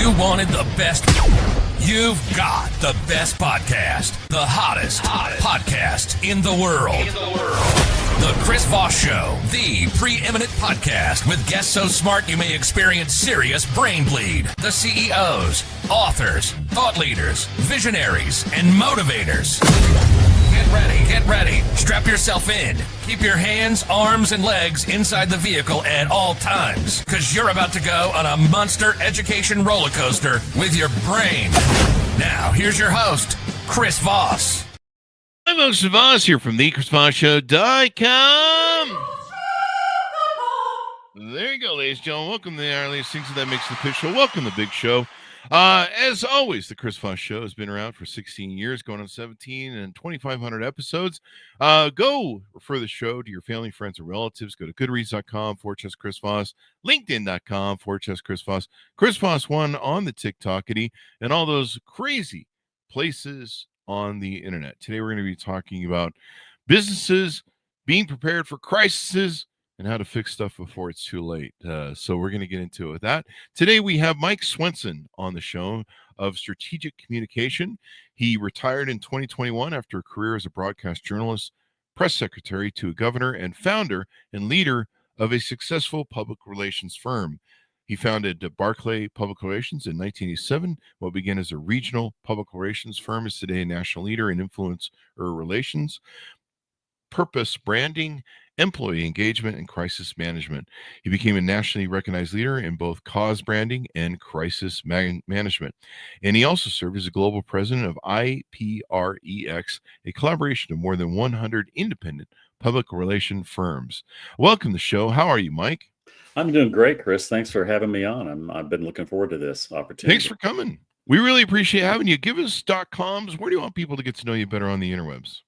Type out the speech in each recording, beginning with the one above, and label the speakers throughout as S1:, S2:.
S1: You wanted the best. You've got the best podcast. The hottest podcast in the world. The Chris Voss Show, the preeminent podcast with guests so smart you may experience serious brain bleed. The CEOs, authors, thought leaders, visionaries, and motivators. Get ready. Strap yourself in. Keep your hands, arms, and legs inside the vehicle at all times, because you're about to go on a monster education roller coaster with your brain. Now, here's your host, Chris Voss.
S2: I'm Mr. Voss here from thechrisvossshow.com. There you go, ladies and gentlemen. Welcome to the hour things that makes the pitch show. Welcome to the big show. As always, the Chris Voss Show has been around for 16 years, going on 17 and 2,500 episodes. Go refer the show to your family, friends, and relatives. Go to goodreads.com/Chris Voss, linkedin.com/Chris Voss, Chris Voss1 on the TikTokity, and all those crazy places on the internet. Today, we're going to be talking about businesses being prepared for crises and how to fix stuff before it's too late. So we're going to get into it with that. Today, we have Mike Swenson on the show of Strategic Communication. He retired in 2021 after a career as a broadcast journalist, press secretary to a governor, and founder and leader of a successful public relations firm. He founded Barclay Public Relations in 1987. What began as a regional public relations firm is today a national leader in influencer relations, purpose branding, employee engagement, and crisis management. He became a nationally recognized leader in both cause branding and crisis management. And he also served as a global president of IPREX, a collaboration of more than 100 independent public relation firms. Welcome to the show. How are you, Mike?
S3: I'm doing great, Chris. Thanks for having me on. I've been looking forward to this opportunity.
S2: Thanks for coming. We really appreciate having you. Give us .coms. Where do you want people to get to know you better on the interwebs?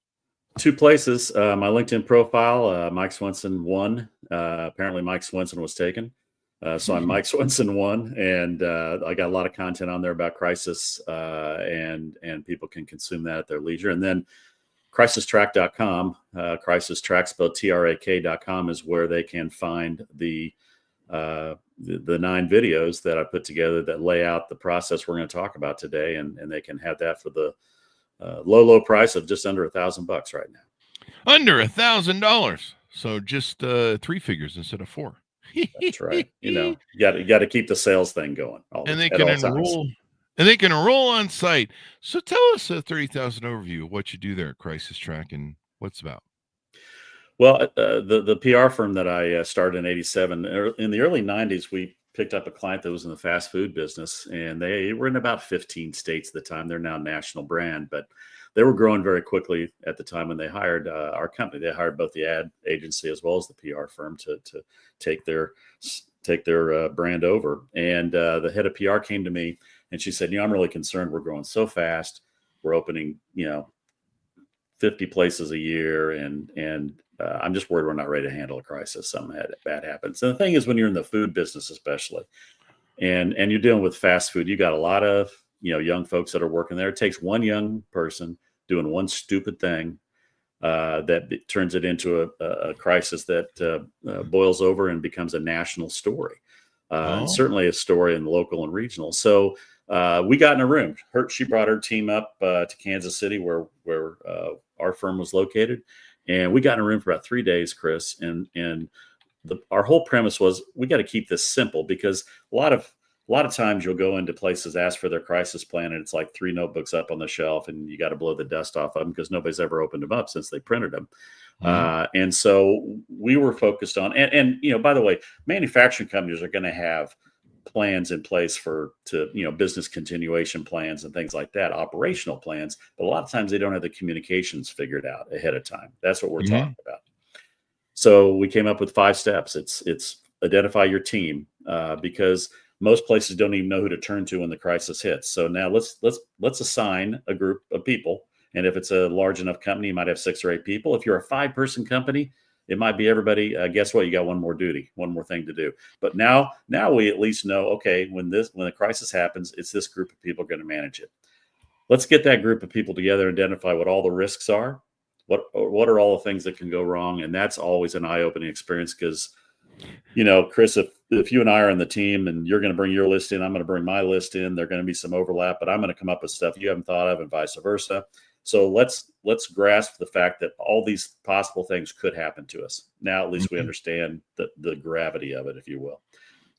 S3: Two places. My LinkedIn profile, Mike Swenson 1. Apparently, Mike Swenson was taken. So I'm Mike Swenson 1. And I got a lot of content on there about crisis, and people can consume that at their leisure. And then crisistrack.com, crisistrack spelled TRAK.com is where they can find the 9 videos that I put together that lay out the process we're going to talk about today. And they can have that for the low price of just under $1,000 right now.
S2: Under $1,000. So just 3 figures instead of 4.
S3: That's right. You got to keep the sales thing going.
S2: They can enroll on site. So tell us a 30,000 overview of what you do there at Crisis Track and what's about.
S3: Well, the PR firm that I started in 87, in the early 90s, we picked up a client that was in the fast food business, and they were in about 15 states at the time. They're now a national brand, but they were growing very quickly at the time when they hired our company. They hired both the ad agency as well as the PR firm to take their brand over. And the head of PR came to me and she said, I'm really concerned. We're growing so fast. We're opening, 50 places a year, and I'm just worried we're not ready to handle a crisis. Something bad happens. And the thing is, when you're in the food business, especially, and you're dealing with fast food, you got a lot of young folks that are working there. It takes one young person doing one stupid thing that turns it into a crisis that boils over and becomes a national story, and certainly a story in local and regional. So we got in a room. She brought her team up to Kansas City, where our firm was located. And we got in a room for about 3 days, Chris. And our whole premise was we got to keep this simple, because a lot of times you'll go into places, ask for their crisis plan, and it's like 3 notebooks up on the shelf, and you got to blow the dust off of them because nobody's ever opened them up since they printed them. Mm-hmm. And so we were focused on, and by the way, manufacturing companies are going to have plans in place to business continuation plans and things like that, operational plans. But a lot of times they don't have the communications figured out ahead of time. That's what we're talking about. So we came up with 5 steps. It's identify your team, because most places don't even know who to turn to when the crisis hits. So now let's assign a group of people. And if it's a large enough company, you might have 6 or 8 people. If you're a 5-person company, it might be everybody. Guess what? You got one more duty, one more thing to do. But now we at least know, okay, when the crisis happens, it's this group of people going to manage it. Let's get that group of people together, identify what all the risks are, what are all the things that can go wrong. And that's always an eye-opening experience, because, Chris, if you and I are on the team and you're going to bring your list in, I'm going to bring my list in. There's going to be some overlap, but I'm going to come up with stuff you haven't thought of, and vice versa. So let's grasp the fact that all these possible things could happen to us. Now, at least we understand the gravity of it, if you will.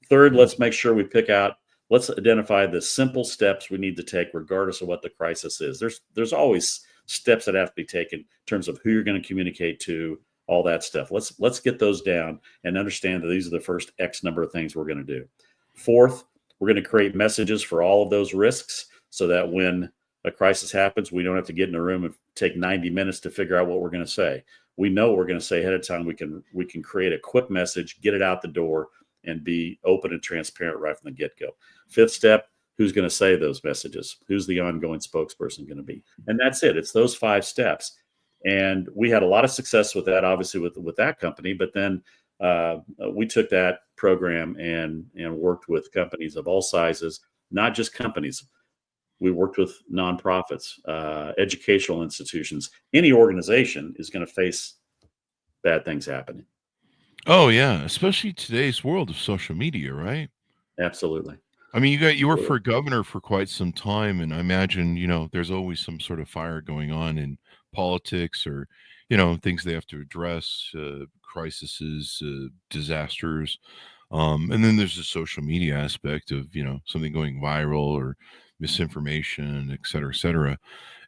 S3: Third, let's make sure we let's identify the simple steps we need to take regardless of what the crisis is. There's always steps that have to be taken in terms of who you're going to communicate to, all that stuff. Let's get those down and understand that these are the first X number of things we're going to do. Fourth, we're going to create messages for all of those risks so that when a crisis happens, we don't have to get in a room and take 90 minutes to figure out what we're going to say. We know what we're going to say ahead of time. We can create a quick message, get it out the door, and be open and transparent right from the get-go. Fifth step, who's going to say those messages? Who's the ongoing spokesperson going to be? And that's it. It's those 5 steps. And we had a lot of success with that, obviously, with that company. But then we took that program and worked with companies of all sizes, not just companies. We worked with nonprofits, educational institutions. Any organization is going to face bad things happening.
S2: Oh yeah, especially today's world of social media, right?
S3: Absolutely.
S2: I mean, you were for governor for quite some time, and I imagine there's always some sort of fire going on in politics, or things they have to address, crises, disasters, and then there's the social media aspect of something going viral or misinformation, et cetera, et cetera.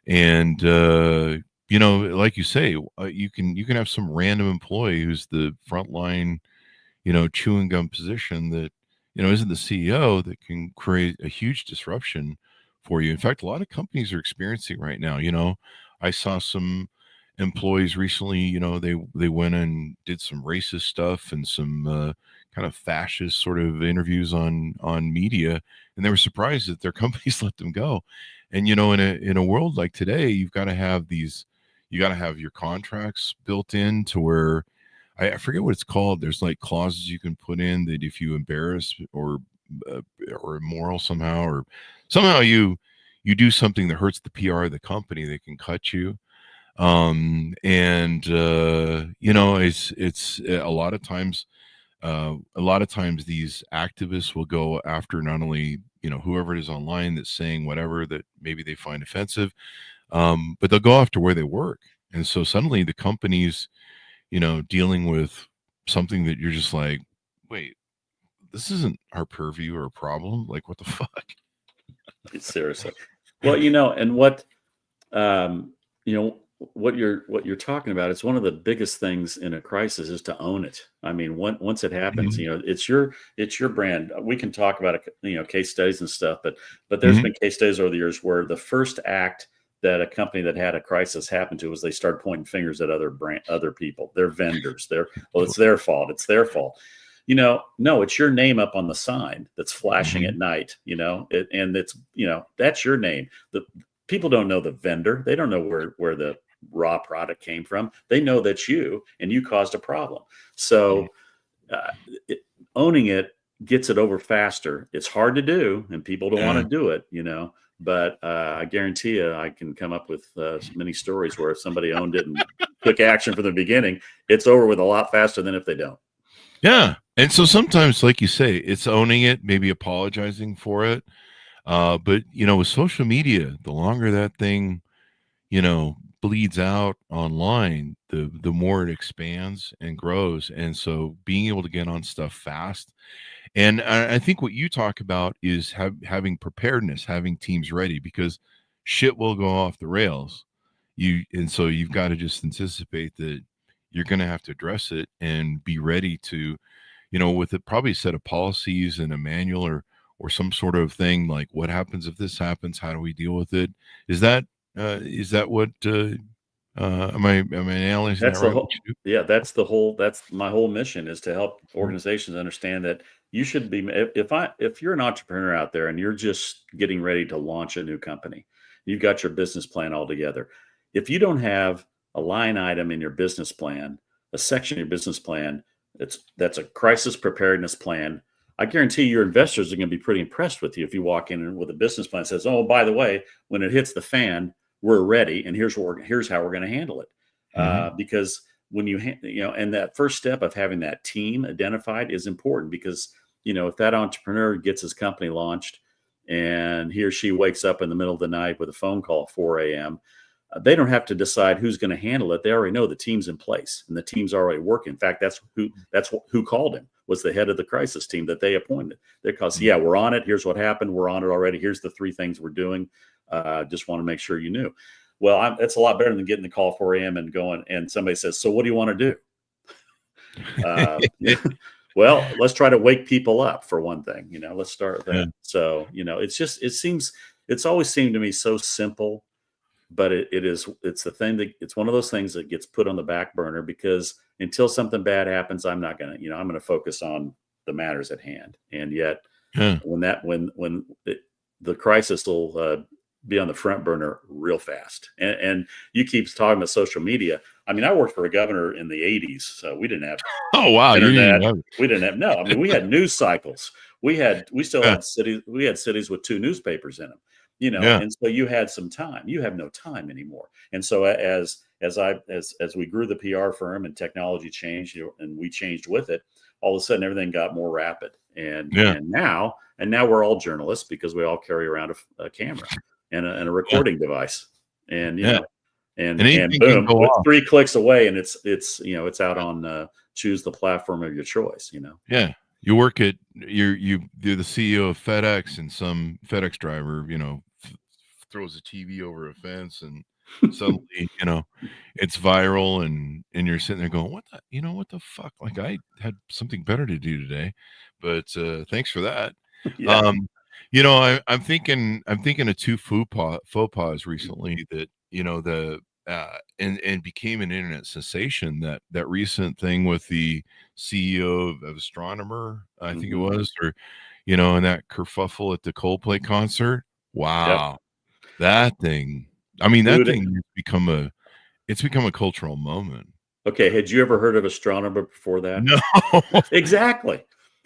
S2: And like you say, you can have some random employee who's the frontline, chewing gum position that isn't the CEO, that can create a huge disruption for you. In fact, a lot of companies are experiencing right now. I saw some employees recently, they went and did some racist stuff and some kind of fascist sort of interviews on media, and they were surprised that their companies let them go. And in a world like today, you got to have your contracts built in to where I forget what it's called. There's like clauses you can put in that if you embarrass or immoral somehow, or somehow you do something that hurts the PR of the company, they can cut you. It's a lot of times these activists will go after not only whoever it is online that's saying whatever that maybe they find offensive, but they'll go after where they work. And so suddenly the company's dealing with something that you're just like, wait, this isn't our purview or a problem. Like, what the fuck?
S3: Seriously. Well, and what you're talking about, it's one of the biggest things in a crisis is to own it. I mean, once it happens, it's your brand. We can talk about case studies and stuff, but there's been case studies over the years where the first act that a company that had a crisis happened to was they started pointing fingers at other people, their vendors. It's their fault. It's their fault. No, it's your name up on the sign that's flashing at night. And it's that's your name. The people don't know the vendor. They don't know where the raw product came from. They know that's you, and you caused a problem. So owning it gets it over faster. It's hard to do, and people don't want to do it. But I guarantee you, I can come up with many stories where if somebody owned it and took action from the beginning, it's over with a lot faster than if they don't.
S2: Yeah. And so sometimes, like you say, it's owning it, maybe apologizing for it. But, with social media, the longer that thing, bleeds out online, the more it expands and grows. And so being able to get on stuff fast. And I think what you talk about is having preparedness, having teams ready, because shit will go off the rails. And so you've got to just anticipate that you're going to have to address it and be ready to, with probably a set of policies and a manual or some sort of thing like, what happens if this happens? How do we deal with it? Is that what? Am I analyzing that right?
S3: That's my whole mission, is to help organizations understand that you should be. If you're an entrepreneur out there and you're just getting ready to launch a new company, you've got your business plan all together. If you don't have a line item in your business plan, a section in your business plan that's a crisis preparedness plan, I guarantee your investors are going to be pretty impressed with you if you walk in with a business plan that says, "Oh, by the way, when it hits the fan, we're ready, and here's how we're going to handle it." Because when and that first step of having that team identified is important, because if that entrepreneur gets his company launched and he or she wakes up in the middle of the night with a phone call at 4 a.m., they don't have to decide who's going to handle it. They already know the team's in place and the team's already working. In fact, that's who called him, was the head of the crisis team that they appointed. Because, we're on it. Here's what happened. We're on it already. Here's the 3 things we're doing. Just want to make sure you knew. Well, it's a lot better than getting the call 4 a.m. and going, and somebody says, so what do you want to do? Well, let's try to wake people up for one thing. Let's start with that. So, it's always seemed to me so simple. But it's the thing that it's one of those things that gets put on the back burner, because until something bad happens, I'm not going to, I'm going to focus on the matters at hand. And yet when the crisis will be on the front burner real fast. And you keep talking about social media. I mean, I worked for a governor in the 80s, so we didn't have internet. We didn't have we had news cycles. We still had cities. We had cities with 2 newspapers in them. And so you had some time. You have no time anymore. And so as we grew the PR firm and technology changed, and we changed with it, all of a sudden everything got more rapid. And now we're all journalists, because we all carry around a camera and a recording device. And and boom, with 3 clicks away, and it's out on choose the platform of your choice.
S2: Yeah. You work at you're the CEO of FedEx, and some FedEx driver, throws a TV over a fence, and suddenly, it's viral, and you're sitting there going, what the fuck? Like, I had something better to do today, but thanks for that.
S3: Yeah.
S2: I'm thinking of 2 faux pas recently that, and became an internet sensation, that recent thing with the CEO of Astronomer, I think it was, or, and that kerfuffle at the Coldplay concert. Wow.
S3: Yep.
S2: That thing. I mean, that thing has become a cultural moment.
S3: Okay. Had you ever heard of Astronomer before that?
S2: No.
S3: Exactly.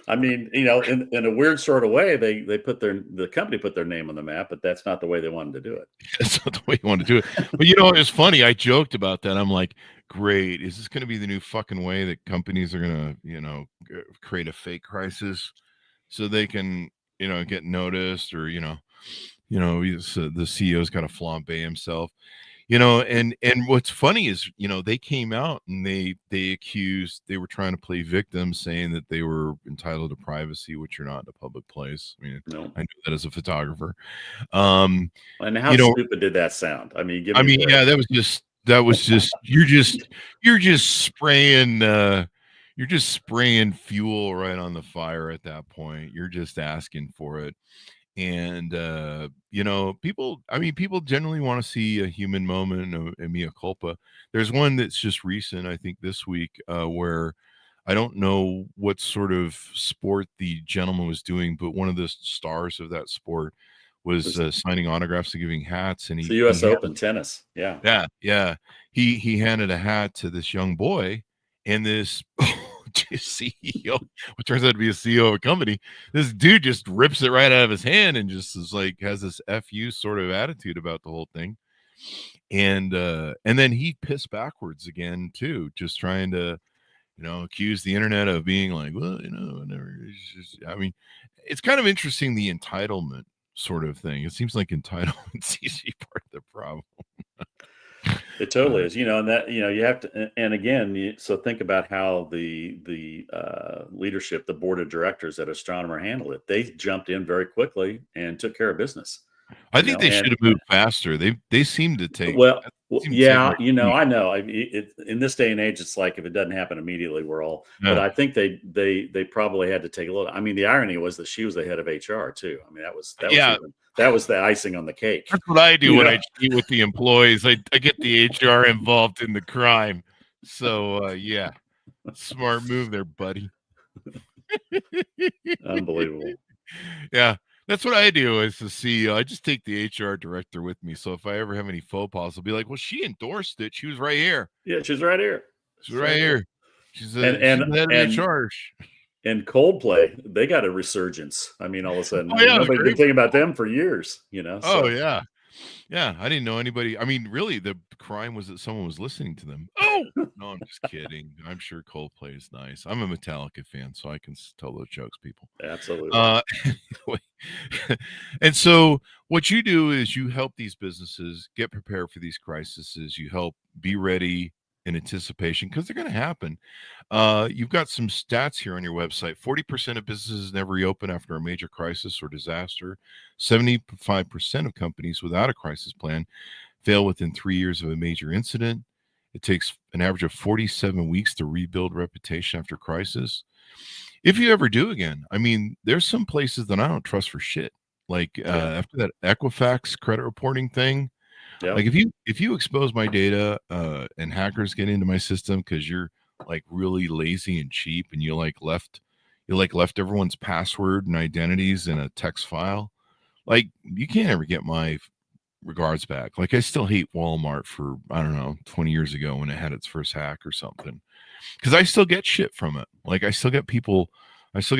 S3: I mean, in a weird sort of way, the company put their name on the map, but that's not the way they wanted to do it.
S2: That's not the way you want to do it. But it was funny. I joked about that. I'm like, great. Is this going to be the new fucking way that companies are going to, create a fake crisis so they can, get noticed, or, the CEO's got to flambe himself, and what's funny is, they came out and they were trying to play victim, saying that they were entitled to privacy, which you're not in a public place. I mean,
S3: No.
S2: I know that as a photographer.
S3: And how stupid did that sound? I mean, that was just you're just spraying fuel right on the fire at that point. You're just asking for it. And people generally want to see a human moment, a mea culpa. There's one that's just recent, I think this week, where I don't know what sort of sport the gentleman was doing, but one of the stars of that sport was signing autographs and giving hats. And it's the U.S. Open tennis. Yeah.
S2: He handed a hat to this young boy, and this CEO, what turns out to be a CEO of a company, this dude just rips it right out of his hand and just is like, has this FU sort of attitude about the whole thing. And then he pissed backwards again too, just trying to, accuse the internet of being like, well, whatever. It's kind of interesting, the entitlement sort of thing. It seems like entitlement's easy part of the problem.
S3: It totally is, and that, you have to, and again, so think about how the leadership, the board of directors at Astronomer handled it. They jumped in very quickly and took care of business.
S2: I think they should have moved faster. They seem to take.
S3: Well, yeah, I know. In this day and age, it's like if it doesn't happen immediately, we're all. Yeah. But I think they probably had to take a little. I mean, the irony was that she was the head of HR too. I mean, that was the icing on the cake.
S2: That's what I do when I cheat with the employees. I get the HR involved in the crime. So smart move there, buddy.
S3: Unbelievable.
S2: Yeah. That's what I do as the CEO. I just take the HR director with me. So if I ever have any faux pas, I'll be like, well, she endorsed it. She was right here.
S3: Yeah, she's right here.
S2: She's right here. She's the head of HR.
S3: And Coldplay, they got a resurgence. I mean, all of a sudden, nobody's been thinking about them for years, So.
S2: Oh, yeah. I didn't know anybody. I mean, really, the crime was that someone was listening to them. Oh, No, I'm just kidding. I'm sure Coldplay is nice. I'm a Metallica fan, so I can tell those jokes, people.
S3: Absolutely.
S2: Anyway. And so what you do is you help these businesses get prepared for these crises. You help be ready in anticipation because they're going to happen. You've got some stats here on your website. 40% of businesses never reopen after a major crisis or disaster. 75% of companies without a crisis plan fail within 3 years of a major incident. It takes an average of 47 weeks to rebuild reputation after crisis. If you ever do again, I mean, there's some places that I don't trust for shit. Like after that Equifax credit reporting thing,
S3: Yep.
S2: like if you expose my data and hackers get into my system because you're like really lazy and cheap and you left everyone's password and identities in a text file, like you can't ever get my regards back. Like I still hate Walmart for, I don't know, 20 years ago when it had its first hack or something. Because I still get shit from it. Like I still get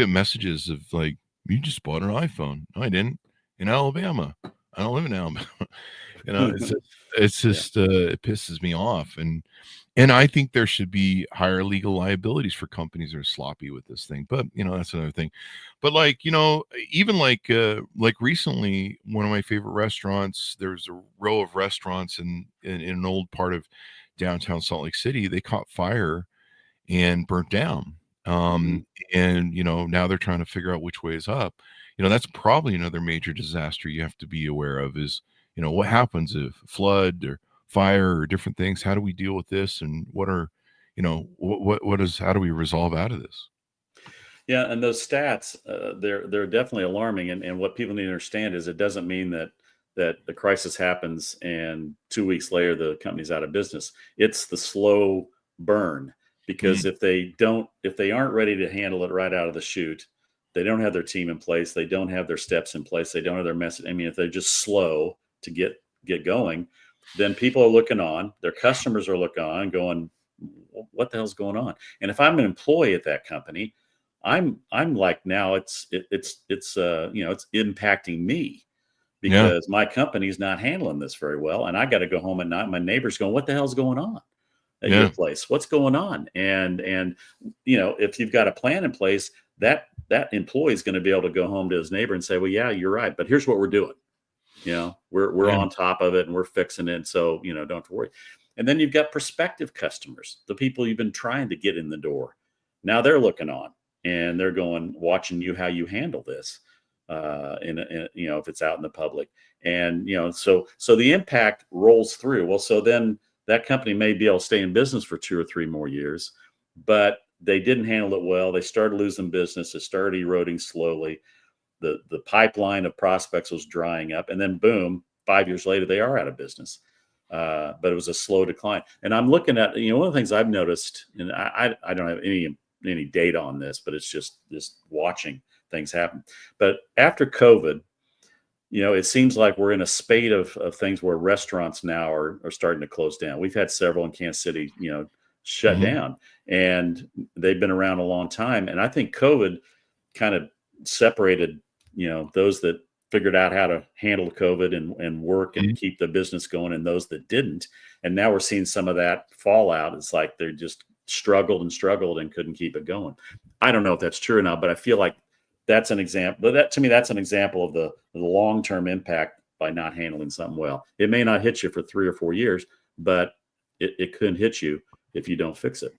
S2: messages of like, you just bought an iPhone. No, I didn't. In Alabama. I don't live in Alabama. It's just it pisses me off. And I think there should be higher legal liabilities for companies that are sloppy with this thing. But that's another thing. But even like recently, one of my favorite restaurants, there's a row of restaurants in an old part of downtown Salt Lake City. They caught fire and burnt down. And now they're trying to figure out which way is up. That's probably another major disaster you have to be aware of is, what happens if flood or fire or different things? How do we deal with this? And what are, how do we resolve out of this?
S3: Yeah, and those stats, they're definitely alarming. And what people need to understand is it doesn't mean that the crisis happens and 2 weeks later the company's out of business. It's the slow burn. Because if they aren't ready to handle it right out of the chute, they don't have their team in place, they don't have their steps in place, they don't have their message. I mean, if they're just slow to get going, then people are looking on, their customers are looking on, going, what the hell's going on? And if I'm an employee at that company, I'm like, now it's impacting me because my company's not handling this very well, and I got to go home at night. My neighbor's going, what the hell's going on at your place? What's going on? And if you've got a plan in place, that employee is going to be able to go home to his neighbor and say, well, yeah, you're right, but here's what we're doing. We're on top of it and we're fixing it. So, don't worry. And then you've got prospective customers, the people you've been trying to get in the door. Now they're looking on and they're watching how you handle this. If it's out in the public, and so the impact rolls through. Well, so then that company may be able to stay in business for 2 or 3 more years, but they didn't handle it well. They started losing business. It started eroding slowly. The pipeline of prospects was drying up, and then boom, 5 years later, they are out of business. But it was a slow decline. And I'm looking at, one of the things I've noticed, and I don't have any data on this, but it's just watching things happen. But after COVID, it seems like we're in a spate of things where restaurants now are starting to close down. We've had several in Kansas City, shut down, and they've been around a long time. And I think COVID kind of separated, those that figured out how to handle COVID and work and keep the business going, and those that didn't. And now we're seeing some of that fallout. It's like they just struggled and couldn't keep it going. I don't know if that's true or not, but I feel like that's an example. But that, to me, that's an example of the long-term impact by not handling something well. It may not hit you for 3 or 4 years, but it couldn't hit you if you don't fix it.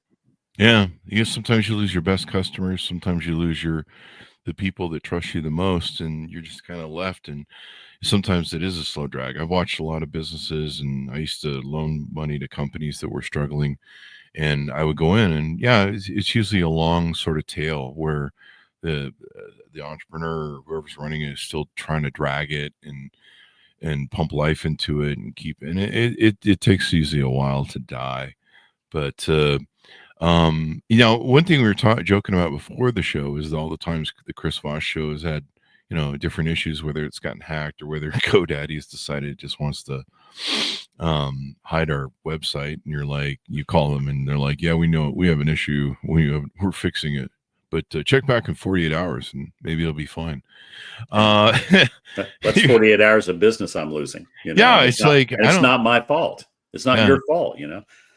S2: Yeah. Sometimes you lose your best customers. Sometimes you lose the people that trust you the most, and you're just kind of left. And sometimes it is a slow drag. I've watched a lot of businesses, and I used to loan money to companies that were struggling, and I would go in, and it's usually a long sort of tail where the entrepreneur or whoever's running it is still trying to drag it and pump life into it and keep it. And it takes usually a while to die. But one thing we were joking about before the show is all the times the Chris Voss show has had different issues, whether it's gotten hacked or whether GoDaddy's decided it just wants to hide our website. And you're like, you call them and they're like, yeah, we know we have an issue, we're fixing it, but check back in 48 hours and maybe it'll be fine.
S3: That's 48 hours of business I'm losing.
S2: It's
S3: not my fault. It's not your fault.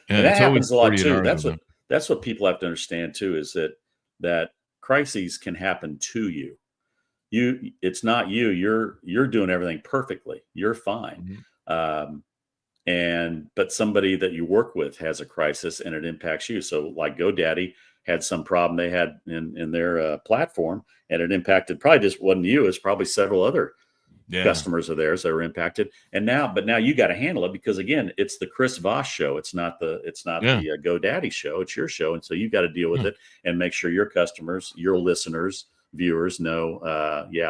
S2: Yeah,
S3: And that
S2: it's always
S3: happens a lot
S2: 48
S3: too.
S2: hours with them.
S3: That's what people have to understand too, is that crises can happen to you. It's not you. You're doing everything perfectly. You're fine.
S2: Mhm.
S3: Um, but somebody that you work with has a crisis and it impacts you. So like GoDaddy had some problem they had in their platform, and it impacted, probably just wasn't you, it's probably several other
S2: Yeah.
S3: customers of theirs that were impacted. But now you got to handle it, because again, it's the Chris Voss show. It's not the
S2: Yeah.
S3: GoDaddy show. It's your show. And so you got to deal with
S2: Yeah.
S3: it and make sure your customers, your listeners, viewers know,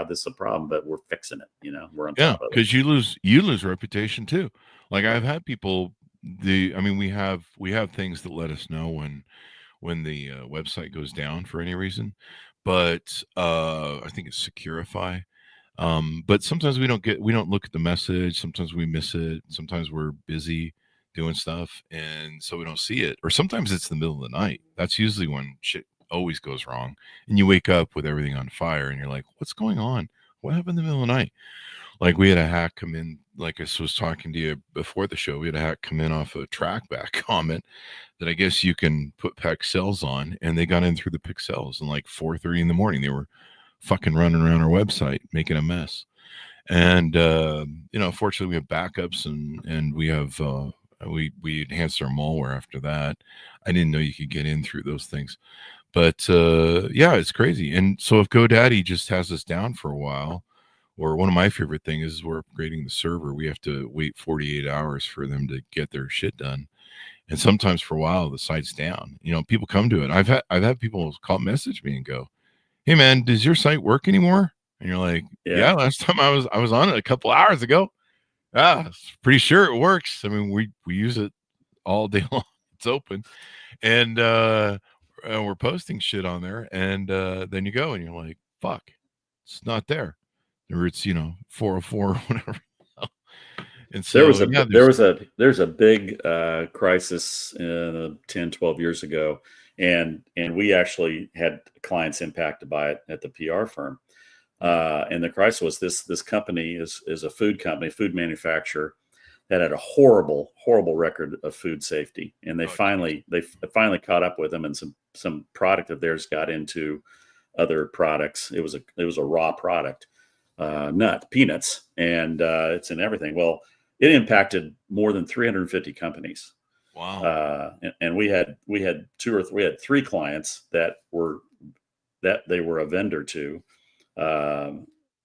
S3: this is a problem, but we're fixing it. We're on
S2: Yeah,
S3: top of it.
S2: because you lose reputation too. Like I've had people, we have things that let us know when the website goes down for any reason, but I think it's Securify. But sometimes we don't look at the message. Sometimes we miss it. Sometimes we're busy doing stuff, and so we don't see it. Or sometimes it's the middle of the night. That's usually when shit always goes wrong, and you wake up with everything on fire, and you're like, "What's going on? What happened in the middle of the night?" Like we had a hack come in, like I was talking to you before the show, we had a hack come in off a trackback comment that I guess you can put pixels on, and they got in through the pixels, and like 4:30 in the morning they were fucking running around our website making a mess. And fortunately we have backups, and we have we enhanced our malware after that. I didn't know you could get in through those things, but yeah, it's crazy. And so if GoDaddy just has us down for a while, or one of my favorite things is we're upgrading the server, we have to wait 48 hours for them to get their shit done. And sometimes for a while the site's down. People come to it. I've had people message me and go, "Hey man, does your site work anymore?" And you're like, "Yeah, last time I was on it a couple hours ago. Pretty sure it works. I mean, we use it all day long. It's open, and we're posting shit on there, and then you go and you're like, fuck, it's not there, or it's 404 or whatever." And so
S3: there's a big crisis 10, 12 years ago, and we actually had clients impacted by it at the PR firm. And the crisis was this company is a food company, food manufacturer, that had a horrible record of food safety. And they finally caught up with them, and some product of theirs got into other products. It was a raw product, peanuts, and it's in everything. Well, it impacted more than 350 companies.
S2: Wow.
S3: And we had three clients that they were a vendor to.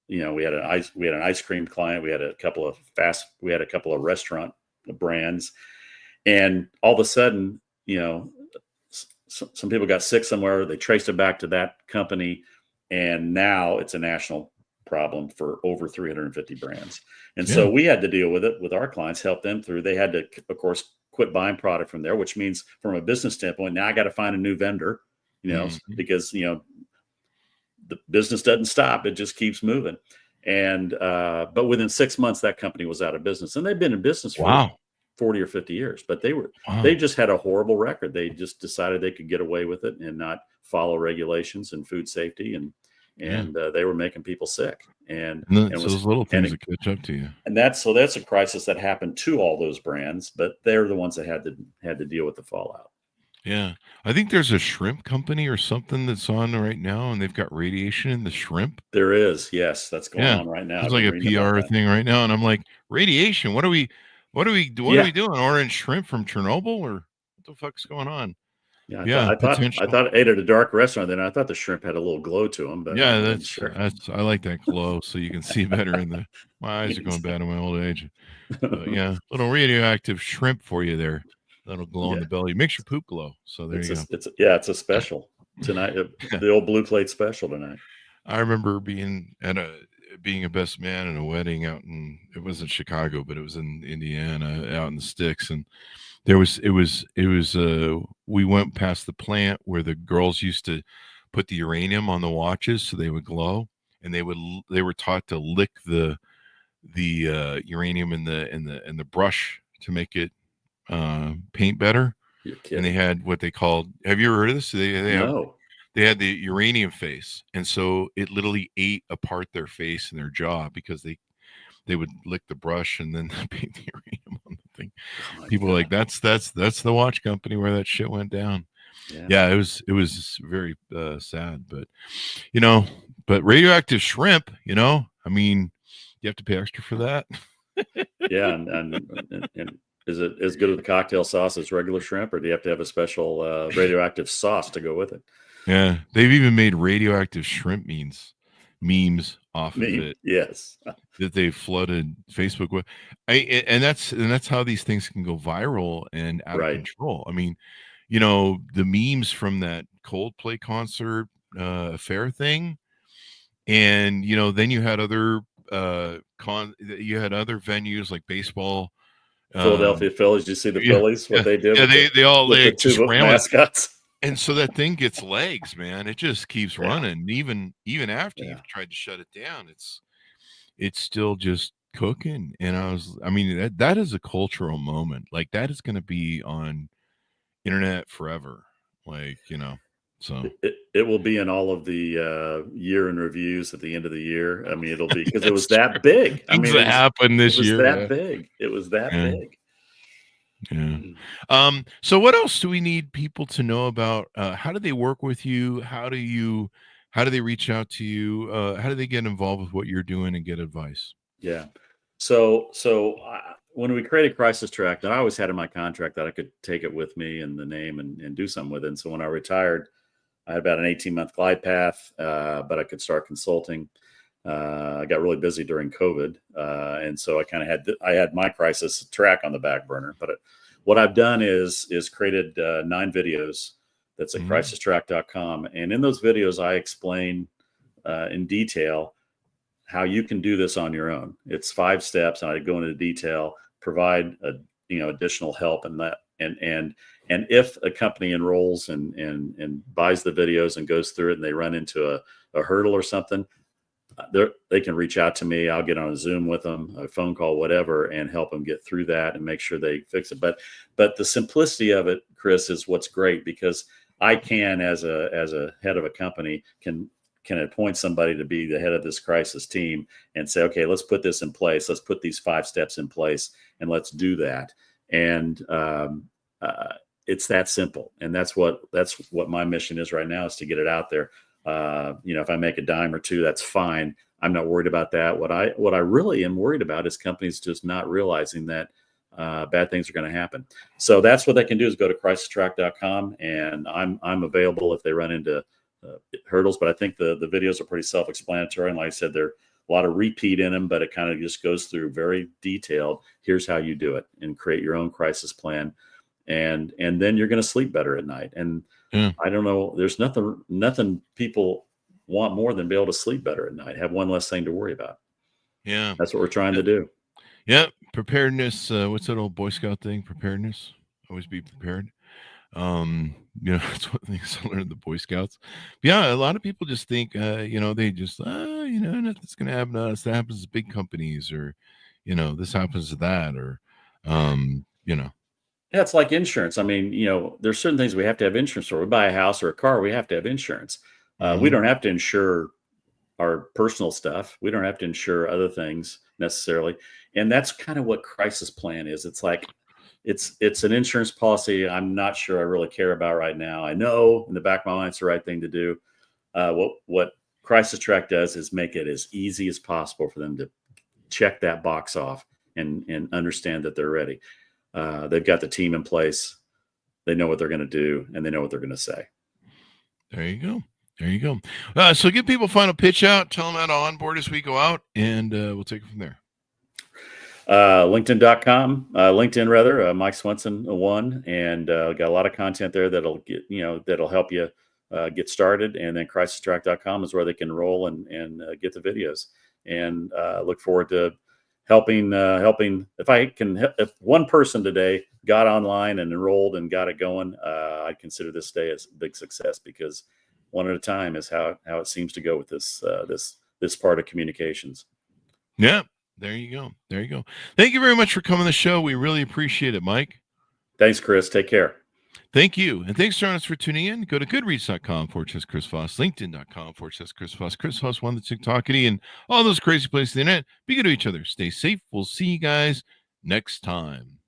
S3: We had an ice cream client. We had a couple of restaurant brands, and all of a sudden, some people got sick somewhere. They traced it back to that company, and now it's a national problem for over 350 brands. And so we had to deal with it with our clients, help them through. They had to, of course, quit buying product from there, which means from a business standpoint, now I got to find a new vendor, because the business doesn't stop; it just keeps moving. And but within 6 months, that company was out of business, and they've been in business for 40 or 50 years. But they just had a horrible record. They just decided they could get away with it and not follow regulations and food safety, and they were making people sick. And
S2: those little things that catch up to you.
S3: And that's a crisis that happened to all those brands, but they're the ones that had to deal with the fallout.
S2: Yeah. I think there's a shrimp company or something that's on right now, and they've got radiation in the shrimp.
S3: There is. Yes. That's going on right now.
S2: It's like a PR thing right now. And I'm like, radiation, what are we doing? Ordering shrimp from Chernobyl, or what the fuck's going on?
S3: I thought I ate at a dark restaurant. Then I thought the shrimp had a little glow to them. But
S2: I like that glow, so you can see better my eyes are going bad in my old age. But yeah, little radioactive shrimp for you there. That'll glow in the belly. Makes your poop glow. So there you go.
S3: It's a special tonight. The old blue plate special tonight.
S2: I remember being a best man in a wedding it wasn't Chicago, but it was in Indiana, out in the sticks, and we went past the plant where the girls used to put the uranium on the watches so they would glow, and they were taught to lick the uranium in the brush to make it paint better. And they had what they called, have you ever heard of this? They had the uranium face, and so it literally ate apart their face and their jaw, because they would lick the brush and then paint the uranium on the thing.
S3: Oh my
S2: people are like,
S3: God.
S2: that's the watch company where that shit went down. Yeah, it was very sad, but but radioactive shrimp, I mean, you have to pay extra for that.
S3: Yeah, and is it as good with the cocktail sauce as regular shrimp, or do you have to have a special radioactive sauce to go with it?
S2: Yeah, they've even made radioactive shrimp memes off of it
S3: Yes.
S2: that they flooded Facebook with. And that's how these things can go viral and out of
S3: Right.
S2: control. I mean, the memes from that Coldplay concert affair thing, and then you had other you had other venues like baseball.
S3: Philadelphia Phillies. Did you see the
S2: Yeah,
S3: Phillies? What
S2: yeah,
S3: they did
S2: yeah.
S3: with
S2: They all
S3: the
S2: just
S3: two
S2: ran with.
S3: mascots?
S2: And so that thing gets legs, man. It just keeps
S3: Yeah.
S2: running. Even after
S3: Yeah.
S2: you've tried to shut it down, it's still just cooking. And I mean, that is a cultural moment. Like, that is going to be on internet forever. Like, so
S3: It will be in all of the year in reviews at the end of the year. I mean, it'll be because it was
S2: that's
S3: that big. I
S2: things
S3: mean,
S2: that happened
S3: it
S2: this
S3: was
S2: year.
S3: that
S2: Yeah.
S3: big. It was that
S2: Yeah.
S3: big.
S2: Yeah. So what else do we need people to know about? How do they work with you? How do they reach out to you? How do they get involved with what you're doing and get advice?
S3: Yeah. When we created Crisis Track, I always had in my contract that I could take it with me and the name and do something with it. And so when I retired, I had about an 18-month glide path, but I could start consulting. I got really busy during COVID, and so I kind of had my Crisis Track on the back burner. But what I've done is created 9 videos. That's at crisistrack.com, and in those videos, I explain in detail how you can do this on your own. It's 5 steps, and I go into detail, provide additional help, and if a company enrolls and buys the videos and goes through it, and they run into a hurdle or something, they can reach out to me. I'll get on a Zoom with them, a phone call, whatever, and help them get through that and make sure they fix it. But the simplicity of it, Chris, is what's great, because I can, as a head of a company, can appoint somebody to be the head of this crisis team and say, okay, let's put this in place. Let's put these 5 steps in place, and let's do that. And it's that simple. And that's what my mission is right now, is to get it out there. If I make a dime or two, that's fine. I'm not worried about that. What I really am worried about is companies just not realizing that bad things are going to happen. So that's what they can do, is go to crisistrack.com, and I'm available if they run into hurdles. But I think the videos are pretty self-explanatory. And like I said, there are a lot of repeat in them, but it kind of just goes through very detailed. Here's how you do it, and create your own crisis plan. And then you're going to sleep better at night. And I don't know, there's nothing people want more than be able to sleep better at night, have one less thing to worry about.
S2: Yeah.
S3: That's what we're trying to do.
S2: Yeah. Preparedness. What's that old Boy Scout thing? Preparedness. Always be prepared. That's one of the things I learned in the Boy Scouts. But yeah, a lot of people just think, they just, nothing's going to happen to us. That happens to big companies, or, this happens to that, or,
S3: Yeah, it's like insurance. I mean, there's certain things we have to have insurance for. We buy a house or a car, we have to have insurance. We don't have to insure our personal stuff. We don't have to insure other things necessarily. And that's kind of what crisis plan is. It's like, it's an insurance policy I'm not sure I really care about right now. I know in the back of my mind it's the right thing to do. What Crisis Track does is make it as easy as possible for them to check that box off and understand that they're ready. They've got the team in place. They know what they're going to do, and they know what they're going to say.
S2: There you go. So give people a final pitch out. Tell them how to onboard as we go out, and we'll take it from there.
S3: LinkedIn.com, Mike Swenson 1, and got a lot of content there that'll help you get started. And then crisistrack.com is where they can enroll and get the videos. And look forward to helping. If one person today got online and enrolled and got it going, I'd consider this day as a big success, because one at a time is how it seems to go with this part of communications.
S2: Yeah. There you go. Thank you very much for coming on the show. We really appreciate it, Mike.
S3: Thanks, Chris. Take care.
S2: Thank you. And thanks, Jonas, for tuning in. Go to goodreads.com/Chris Voss, LinkedIn.com/Chris Voss, Chris Voss, one, the TikTokity, and all those crazy places on the internet. Be good to each other. Stay safe. We'll see you guys next time.